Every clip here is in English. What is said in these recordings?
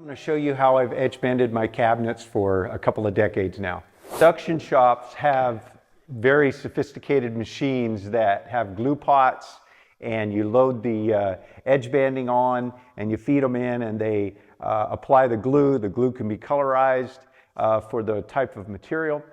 I'm going to show you how I've edge banded my cabinets for a couple of decades now. Production shops have very sophisticated machines that have glue pots, and you load the edge banding on and you feed them in, and they apply the glue. The glue can be colorized for the type of material,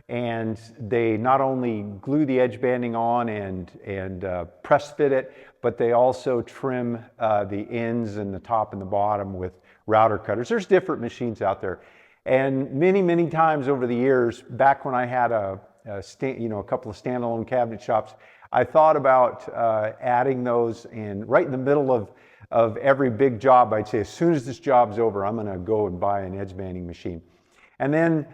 and they not only glue the edge banding on and press fit it, but they also trim the ends and the top and the bottom with router cutters. There's different machines out there, and many times over the years, back when I had a couple of standalone cabinet shops, I thought about adding those, and right in the middle of every big job, I'd say, as soon as this job's over, I'm going to go and buy an edge banding machine. And then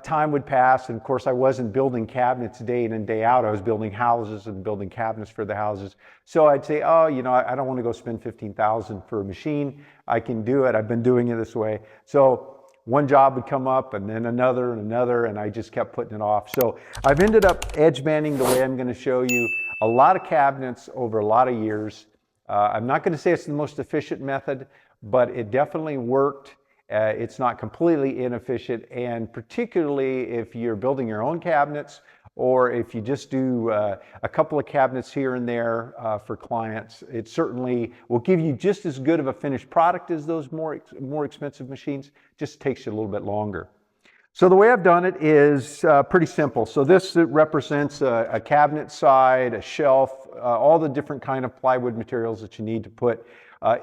time would pass, and of course I wasn't building cabinets day in and day out. I was building houses and building cabinets for the houses. So I'd say, oh, I don't want to go spend $15,000 for a machine. I can do it. I've been doing it this way. So one job would come up, and then another and another, and I just kept putting it off. So I've ended up edge banding the way I'm going to show you a lot of cabinets over a lot of years. I'm not going to say it's the most efficient method, but it definitely worked. It's not completely inefficient, and particularly if you're building your own cabinets, or if you just do a couple of cabinets here and there for clients, it certainly will give you just as good of a finished product as those more expensive machines. Just takes you a little bit longer. So the way I've done it is pretty simple. So this represents a cabinet side, a shelf, all the different kind of plywood materials that you need to put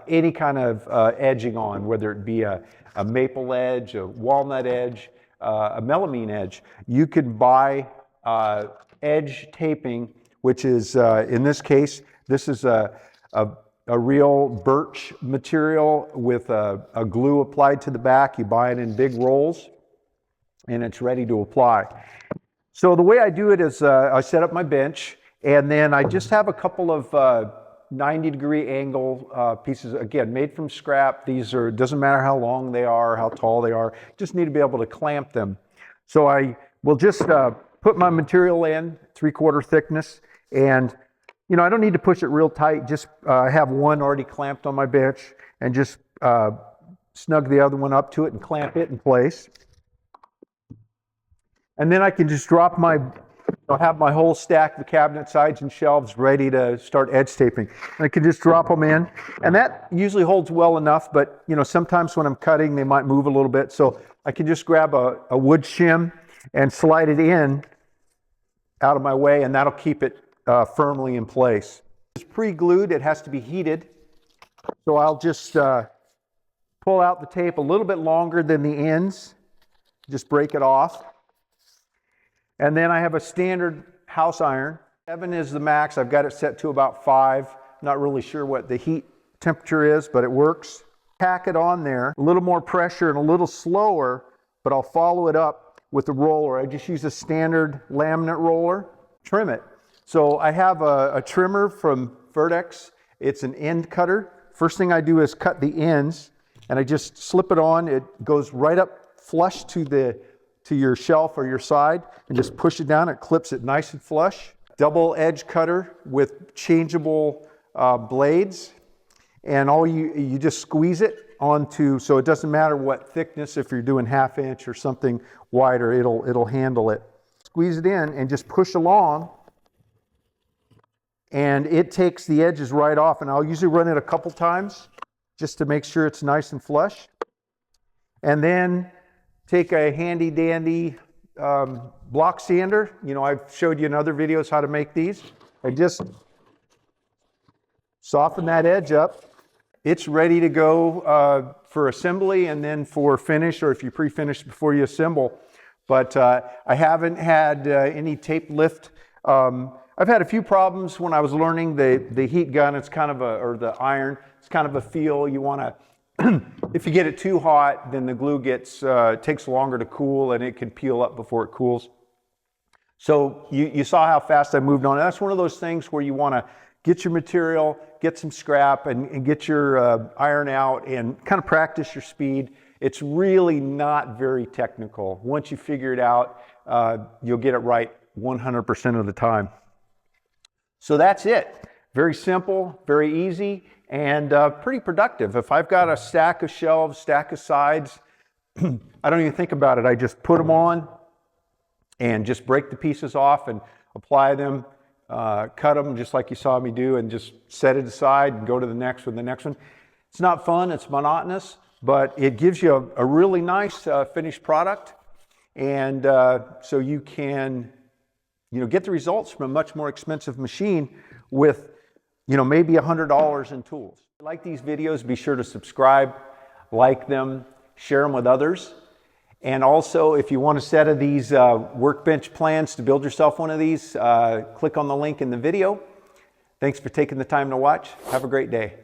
any kind of edging on, whether it be a maple edge, a walnut edge, a melamine edge. You could buy edge taping, which is, in this case, this is a real birch material with a glue applied to the back. You buy it in big rolls, and it's ready to apply. So the way I do it is I set up my bench, and then I just have a couple of 90-degree angle pieces, again, made from scrap. These are, doesn't matter how long they are, how tall they are, just need to be able to clamp them. So I will just put my material in, 3/4 thickness, and I don't need to push it real tight, just have one already clamped on my bench, and just snug the other one up to it and clamp it in place. And then I can just drop have my whole stack of cabinet sides and shelves ready to start edge taping. And I can just drop them in, and that usually holds well enough, but sometimes when I'm cutting, they might move a little bit. So I can just grab a wood shim and slide it in out of my way, and that'll keep it firmly in place. It's pre-glued, it has to be heated. So I'll just pull out the tape a little bit longer than the ends, just break it off. And then I have a standard house iron. 7 is the max. I've got it set to about 5. Not really sure what the heat temperature is, but it works. Tack it on there, a little more pressure and a little slower, but I'll follow it up with a roller. I just use a standard laminate roller, trim it. So I have a trimmer from Vertex. It's an end cutter. First thing I do is cut the ends, and I just slip it on. It goes right up flush to your shelf or your side, and just push it down. It clips it nice and flush. Double edge cutter with changeable blades, and you just squeeze it onto, so it doesn't matter what thickness. If you're doing 1/2 inch or something wider, it'll handle it. Squeeze it in and just push along, and it takes the edges right off. And I'll usually run it a couple times just to make sure it's nice and flush. And then take a handy dandy block sander. I've showed you in other videos how to make these. I just soften that edge up. It's ready to go for assembly and then for finish, or if you pre-finish before you assemble. But I haven't had any tape lift. I've had a few problems when I was learning the heat gun. It's kind of or the iron. It's kind of a feel. You want to, if you get it too hot, then the glue takes longer to cool, and it can peel up before it cools. So you saw how fast I moved on. That's one of those things where you want to get your material, get some scrap, and get your iron out and kind of practice your speed. It's really not very technical. Once you figure it out, you'll get it right 100% of the time. So that's it. Very simple, very easy, and pretty productive. If I've got a stack of shelves, stack of sides, I don't even think about it. I just put them on and just break the pieces off and apply them, cut them just like you saw me do, and just set it aside and go to the next one, It's not fun, it's monotonous, but it gives you a really nice finished product. And so you can, get the results from a much more expensive machine with, maybe $100 in tools. If you like these videos, be sure to subscribe, like them, share them with others. And also, if you want a set of these workbench plans to build yourself one of these, click on the link in the video. Thanks for taking the time to watch. Have a great day.